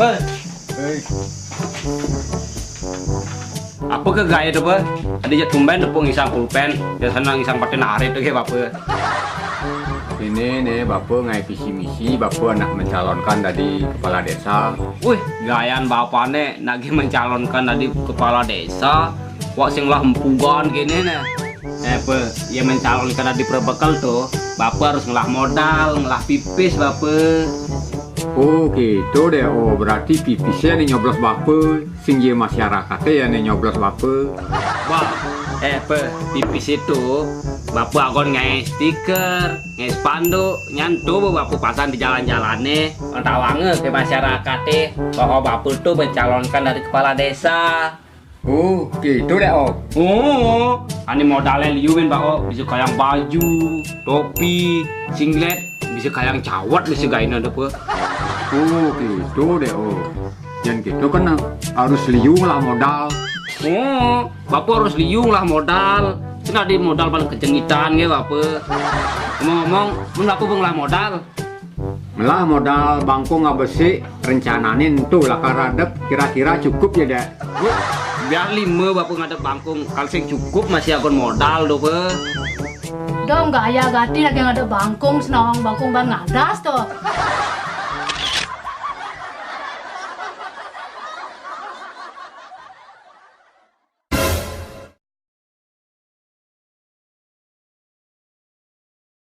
Apa? Apa ke gaya tuh, Pak? Tadi jatuh tumben tuh ngisang pulpen, biasanya ngisang pakai narik tuh kayak apa? Ini nih Bapak ngai visi misi Bapak nak mencalonkan dari kepala desa. Wih, gayaan bapaknya lagi mencalonkan dari kepala desa. Wah, sing lah empugan gini nih. Ya mencalonkan dari perbekal tuh, Bapak harus ngelah modal, ngelah pipis Bapak. Oh gitu deh. Oh berarti pipisnya nih nyoblos Bapak, singgi masyarakatnya ya nih nyoblos Bapak. Wah, pipis itu Bapak akan ngai stiker, ngai spanduk, nyantu Bapak pasang di jalan-jalan nih, tawange ke masyarakatnya bahwa Bapak tuh mencalonkan dari kepala desa. Oh gitu deh oh. Oh, ini modalnya liuin Pak, bisa kayak baju, topi, singlet, bisa kayak cawat, bisa gain ada apa? Oh gitu deh oh. Yang gitu kan harus liung lah modal. Oh, Bapak harus liung lah modal. Cina di modal paling kecengitan ya Bapak. Ngomong-ngomong, mun Bapak lah modal. Melah modal bangku nggak besi rencananin tuh lah karadep kira-kira cukup ya deh. Biar 5 Bapak ngadep bangkung, kalau sing cukup masih akan modal doh Pak. Dong gak ayah gati lagi ngadep bangkung, senawang bangkung ban ngadas tuh.